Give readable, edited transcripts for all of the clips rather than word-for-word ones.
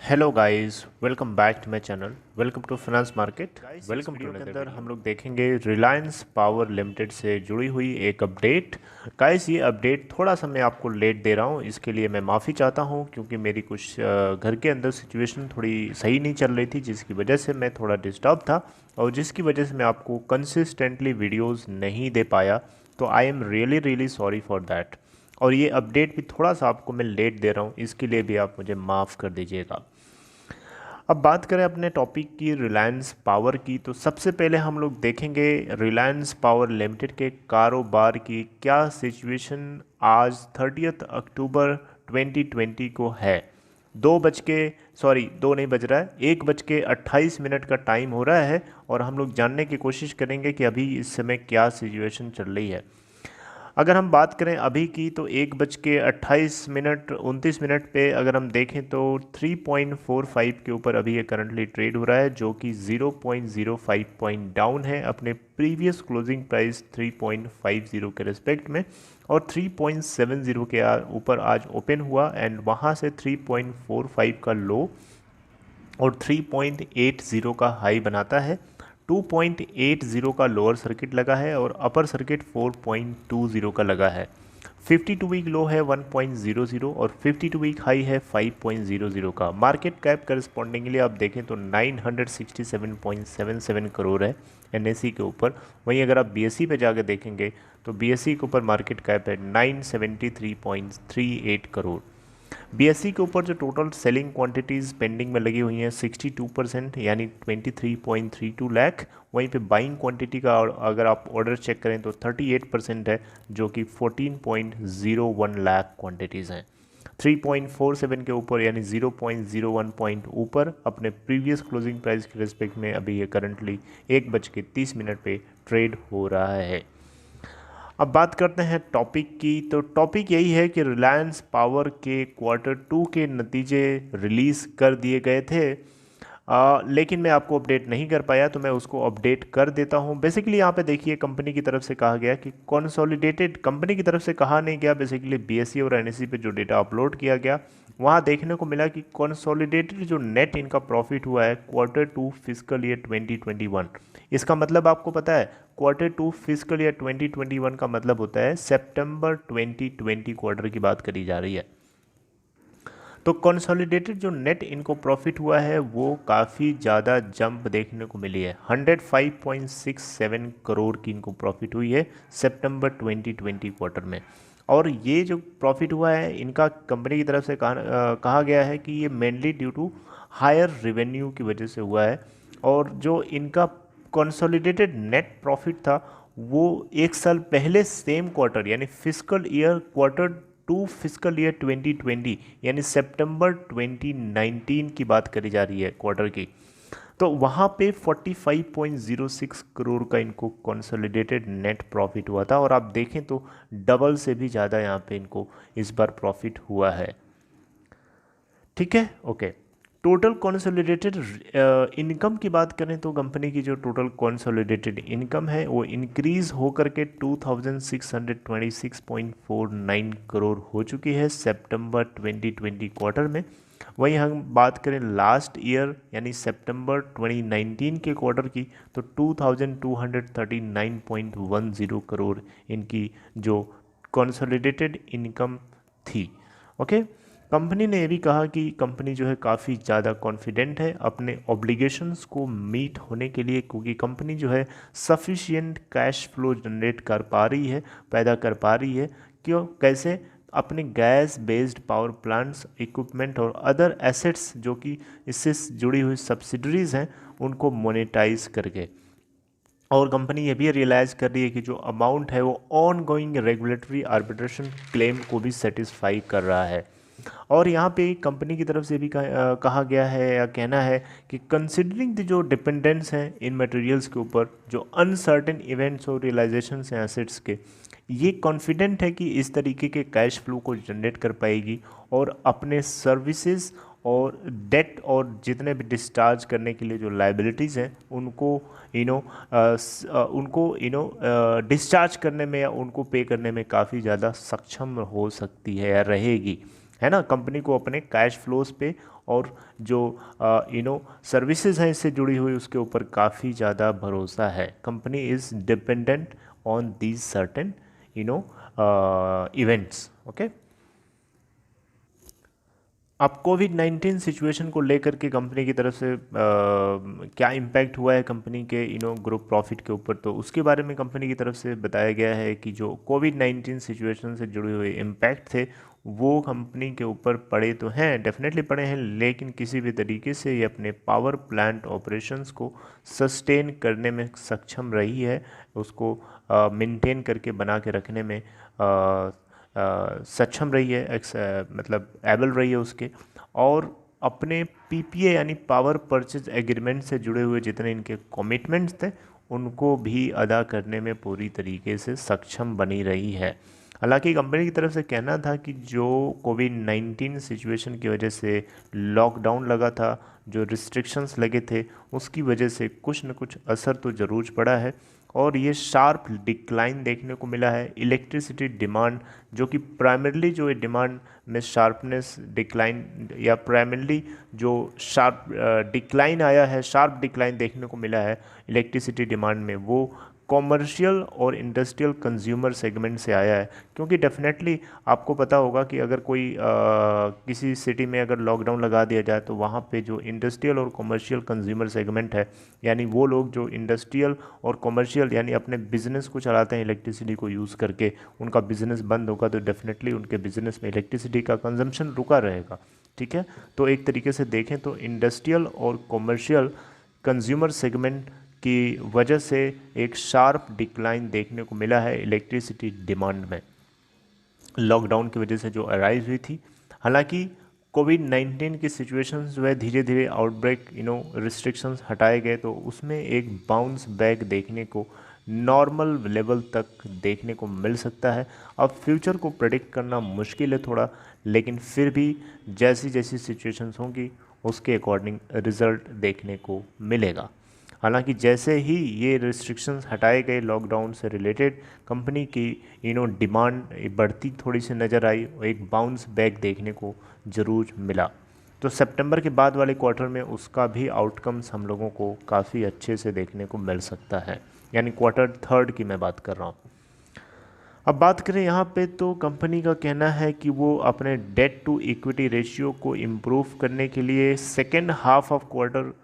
Hello guys, welcome back to my channel. Welcome to finance market. Welcome to के अंदर हम लोग देखेंगे रिलायंस पावर लिमिटेड से जुड़ी हुई एक अपडेट। गाइस, ये अपडेट थोड़ा सा मैं आपको लेट दे रहा हूँ, इसके लिए मैं माफ़ी चाहता हूँ क्योंकि मेरी कुछ घर के अंदर सिचुएशन थोड़ी सही नहीं चल रही थी, जिसकी वजह से मैं थोड़ा डिस्टर्ब था और जिसकी वजह से मैं आपको कंसिस्टेंटली वीडियोज़ नहीं दे पाया। तो I am really really sorry for that. और ये अपडेट भी थोड़ा सा आपको मैं लेट दे रहा हूँ, इसके लिए भी आप मुझे माफ़ कर दीजिएगा। अब बात करें अपने टॉपिक की रिलायंस पावर की, तो सबसे पहले हम लोग देखेंगे रिलायंस पावर लिमिटेड के कारोबार की क्या सिचुएशन आज 30 अक्टूबर 2020 को है। 2 नहीं बज रहा है, 1:28 का टाइम हो रहा है और हम लोग जानने की कोशिश करेंगे कि अभी इस समय क्या सिचुएशन चल रही है। अगर हम बात करें अभी की, तो 1:28 29 पे अगर हम देखें तो 3.45 के ऊपर अभी ये करंटली ट्रेड हो रहा है, जो कि 0.05 पॉइंट डाउन है अपने प्रीवियस क्लोजिंग प्राइस 3.50 के रिस्पेक्ट में। और 3.70 के ऊपर आज ओपन हुआ एंड वहाँ से 3.45 का लो और 3.80 का हाई बनाता है। 2.80 का लोअर सर्किट लगा है और अपर सर्किट 4.20 का लगा है। 52 वीक लो है 1.00 और 52 वीक हाई है 5.00 का। मार्केट कैप करस्पॉन्डिंगली आप देखें तो 967.77 करोड़ है एनएससी के ऊपर। वहीं अगर आप बीएसई पे जाकर देखेंगे तो बीएसई के ऊपर मार्केट कैप है 973.38 करोड़। बीएसई के ऊपर जो टोटल सेलिंग क्वांटिटीज़ पेंडिंग में लगी हुई हैं 62% यानी 23.32 लाख। वहीं पे बाइंग क्वांटिटी का अगर आप ऑर्डर चेक करें तो 38% है, जो कि 14.01 लाख क्वांटिटीज़ हैं। 3.47 के ऊपर यानी 0.01 पॉइंट ऊपर अपने प्रीवियस क्लोजिंग प्राइस के रिस्पेक्ट में अभी ये करंटली 1:30 पे ट्रेड हो रहा है। अब बात करते हैं टॉपिक की, तो टॉपिक यही है कि रिलायंस पावर के Q2 के नतीजे रिलीज़ कर दिए गए थे। लेकिन मैं आपको अपडेट नहीं कर पाया, तो मैं उसको अपडेट कर देता हूं। बेसिकली यहाँ पे देखिए, कंपनी की तरफ से कहा गया कि कंसोलिडेटेड, कंपनी की तरफ से कहा नहीं गया, बेसिकली बीएसई और एनएसई पे जो डेटा अपलोड किया गया वहाँ देखने को मिला कि कंसोलिडेटेड जो नेट इनका प्रॉफिट हुआ है Q2 फिजिकल ईयर 2021। इसका मतलब आपको पता है, Q2 फिजिकल ईयर 2021 का मतलब होता है सितंबर 2020 क्वार्टर की बात करी जा रही है। तो कंसोलिडेटेड जो नेट इनको प्रॉफिट हुआ है वो काफ़ी ज़्यादा जंप देखने को मिली है। 105.67 करोड़ की इनको प्रॉफिट हुई है सितंबर 2020 क्वार्टर में। और ये जो प्रॉफिट हुआ है इनका कंपनी की तरफ से कहा गया है कि ये mainly due to higher revenue की वजह से हुआ है। और जो इनका कंसोलिडेटेड नेट प्रॉफिट था वो एक साल पहले सेम क्वार्टर यानी physical year Q2 physical year 2020 यानी सितंबर 2019 की बात करी जा रही है क्वार्टर की। तो वहाँ पे 45.06 करोड़ का इनको कंसोलिडेटेड नेट प्रॉफिट हुआ था और आप देखें तो डबल से भी ज़्यादा यहाँ पे इनको इस बार प्रॉफिट हुआ है। ठीक है, ओके। टोटल कंसोलिडेटेड इनकम की बात करें तो कंपनी की जो टोटल कंसोलिडेटेड इनकम है वो इंक्रीज होकर के 2626.49 करोड़ हो चुकी है सितंबर 2020 क्वार्टर में। वहीं हम बात करें लास्ट ईयर यानी सितंबर 2019 के क्वार्टर की, तो 2239.10 करोड़ इनकी जो कंसोलिडेटेड इनकम थी। ओके। कंपनी ने ये भी कहा कि कंपनी जो है काफ़ी ज़्यादा कॉन्फिडेंट है अपने ऑब्लिगेशंस को मीट होने के लिए, क्योंकि कंपनी जो है सफिशिएंट कैश फ्लो जनरेट कर पा रही है, पैदा कर पा रही है। क्यों, कैसे? अपने gas based power plants, equipment और अदर एसेट्स जो कि इससे जुड़ी हुई सब्सिडरीज हैं उनको मोनेटाइज करके। और कंपनी ये भी रियलाइज़ कर रही है कि जो अमाउंट है वो on going regulatory arbitration claim को भी सेटिस्फाई कर रहा है। और यहाँ पे कंपनी की तरफ से भी कहा गया है या कहना है कि कंसिडरिंग द जो डिपेंडेंस हैं इन मटेरियल्स के ऊपर, जो अनसर्टेन इवेंट्स और रियलाइजेशंस हैं एसेट्स के, ये कॉन्फिडेंट है कि इस तरीके के कैश फ्लो को जनरेट कर पाएगी और अपने सर्विसेज और डेट और जितने भी डिस्चार्ज करने के लिए जो लाइबिलिटीज़ हैं उनको डिस्चार्ज करने में या उनको पे करने में काफ़ी ज़्यादा सक्षम हो सकती है या रहेगी। है ना। कंपनी को अपने कैश फ्लोज पे और जो सर्विसेज हैं इससे जुड़ी हुई उसके ऊपर काफ़ी ज़्यादा भरोसा है। Company is dependent on these certain events. Okay, अब कोविड-19 सिचुएशन को लेकर के कंपनी की तरफ से क्या इम्पैक्ट हुआ है कंपनी के ग्रुप प्रॉफिट के ऊपर, तो उसके बारे में कंपनी की तरफ से बताया गया है कि जो कोविड-19 सिचुएशन से जुड़े हुए इम्पैक्ट थे वो कंपनी के ऊपर पड़े तो हैं, डेफिनेटली पड़े हैं, लेकिन किसी भी तरीके से ये अपने पावर प्लांट ऑपरेशंस को सस्टेन करने में सक्षम रही है, उसको मेंटेन करके बना के रखने में सक्षम रही है, मतलब एबल रही है उसके। और अपने पीपीए यानी पावर परचेज एग्रीमेंट से जुड़े हुए जितने इनके कमिटमेंट्स थे उनको भी अदा करने में पूरी तरीके से सक्षम बनी रही है। हालांकि कंपनी की तरफ से कहना था कि जो कोविड-19 सिचुएशन की वजह से लॉकडाउन लगा था, जो रिस्ट्रिक्शंस लगे थे, उसकी वजह से कुछ न कुछ असर तो ज़रूर पड़ा है और ये शार्प डिक्लाइन देखने को मिला है। इलेक्ट्रिसिटी डिमांड जो कि प्राइमरली जो डिमांड में शार्पनेस डिक्लाइन या प्राइमरली जो शार्प डिक्लाइन आया है, शार्प डिक्लाइन देखने को मिला है इलेक्ट्रिसिटी डिमांड में, वो कॉमर्शियल और इंडस्ट्रियल कंज्यूमर सेगमेंट से आया है। क्योंकि डेफिनेटली आपको पता होगा कि अगर कोई किसी सिटी में अगर लॉकडाउन लगा दिया जाए तो वहाँ पे जो इंडस्ट्रियल और कॉमर्शियल कंज्यूमर सेगमेंट है, यानी वो लोग जो इंडस्ट्रियल और कॉमर्शियल यानी अपने बिजनेस को चलाते हैं इलेक्ट्रिसिटी को यूज़ करके, उनका बिजनेस बंद होगा तो डेफिनेटली उनके बिजनेस में इलेक्ट्रिसिटी का कंजम्पशन रुका रहेगा। ठीक है, तो एक तरीके से देखें तो इंडस्ट्रियल और कॉमर्शियल कंज्यूमर सेगमेंट की वजह से एक शार्प डिक्लाइन देखने को मिला है इलेक्ट्रिसिटी डिमांड में, लॉकडाउन की वजह से जो अराइज हुई थी। हालांकि कोविड-19 की सिचुएशन जो है धीरे धीरे आउटब्रेक रिस्ट्रिक्शंस हटाए गए तो उसमें एक बाउंस बैक देखने को नॉर्मल लेवल तक देखने को मिल सकता है। अब फ्यूचर को प्रेडिक्ट करना मुश्किल है थोड़ा, लेकिन फिर भी जैसी जैसी सिचुएशंस होंगी उसके अकॉर्डिंग रिज़ल्ट देखने को मिलेगा। हालांकि जैसे ही ये रिस्ट्रिक्शंस हटाए गए लॉकडाउन से रिलेटेड, कंपनी की डिमांड बढ़ती थोड़ी सी नज़र आई, एक बाउंस बैक देखने को ज़रूर मिला। तो सितंबर के बाद वाले क्वार्टर में उसका भी आउटकम्स हम लोगों को काफ़ी अच्छे से देखने को मिल सकता है, यानी क्वार्टर थर्ड की मैं बात कर रहा हूँ। अब बात करें यहाँ पे तो कंपनी का कहना है कि वो अपने डेट टू इक्विटी रेशियो को इम्प्रूव करने के लिए सेकेंड हाफ ऑफ क्वार्टर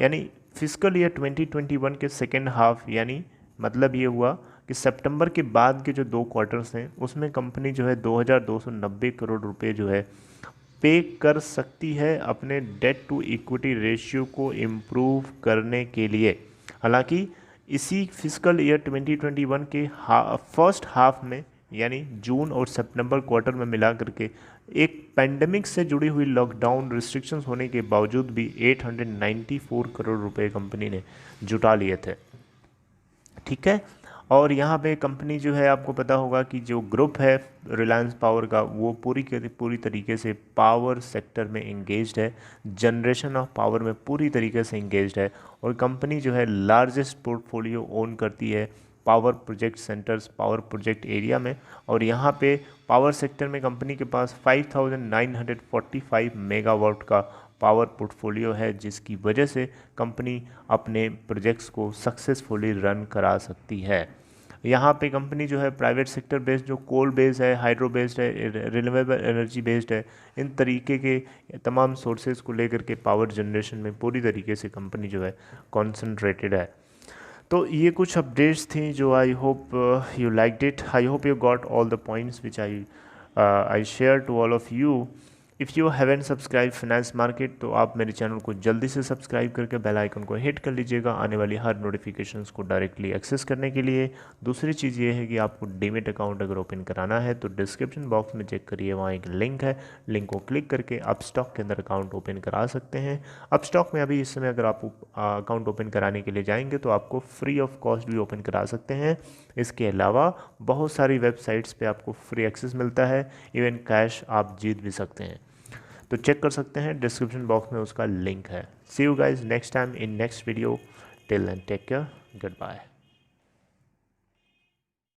यानी फिजिकल ईयर 2021 के सेकेंड हाफ, यानी मतलब ये हुआ कि सितंबर के बाद के जो 2 क्वार्टर्स हैं उसमें कंपनी जो है 2290 करोड़ रुपए जो है पे कर सकती है अपने डेट टू इक्विटी रेशियो को इम्प्रूव करने के लिए। हालांकि इसी फिजिकल ईयर 2021 के फर्स्ट हाफ में यानी जून और सितंबर क्वार्टर में मिला करके एक पैंडेमिक से जुड़ी हुई लॉकडाउन रिस्ट्रिक्शंस होने के बावजूद भी 894 करोड़ रुपए कंपनी ने जुटा लिए थे। ठीक है, और यहाँ पे कंपनी जो है आपको पता होगा कि जो ग्रुप है रिलायंस पावर का वो पूरी तरीके से पावर सेक्टर में इंगेज्ड है, जनरेशन ऑफ पावर में पूरी तरीके से इंगेज्ड है और कंपनी जो है लार्जेस्ट पोर्टफोलियो ओन करती है power project centres, power project area में। और यहाँ पे पावर सेक्टर में कंपनी के पास 5945 मेगावाट का पावर पोर्टफोलियो है, जिसकी वजह से कंपनी अपने प्रोजेक्ट्स को सक्सेसफुली रन करा सकती है। यहाँ पे कंपनी जो है प्राइवेट सेक्टर बेस्ड, जो कोल बेस्ड है, हाइड्रो बेस्ड है, रिन्यूएबल एनर्जी बेस्ड है, इन तरीके के तमाम सोर्सेज को लेकर के पावर जनरेशन में पूरी तरीके से कंपनी जो है कॉन्सेंट्रेटेड है। तो ये कुछ अपडेट्स थी जो I hope you liked it, I hope you got all the points which I share to all of you. If you haven't subscribe finance market तो आप मेरे चैनल को जल्दी से सब्सक्राइब करके बेल आइकन को हिट कर लीजिएगा आने वाली हर नोटिफिकेशंस को डायरेक्टली एक्सेस करने के लिए। दूसरी चीज़ ये है कि आपको डीमेट अकाउंट अगर ओपन कराना है तो डिस्क्रिप्शन बॉक्स में चेक करिए, वहाँ एक लिंक है, लिंक को क्लिक करके अपस्टॉक के अंदर अकाउंट ओपन करा सकते हैं। अपस्टॉक में अभी इस समय अगर आप अकाउंट ओपन कराने के लिए जाएंगे तो आपको फ्री ऑफ कॉस्ट भी ओपन करा सकते हैं। इसके अलावा बहुत सारी वेबसाइट्स पे आपको फ्री एक्सेस मिलता है, इवन कैश आप जीत भी सकते हैं, तो चेक कर सकते हैं, डिस्क्रिप्शन बॉक्स में उसका लिंक है। See you guys next time in next video, till then take care, good bye.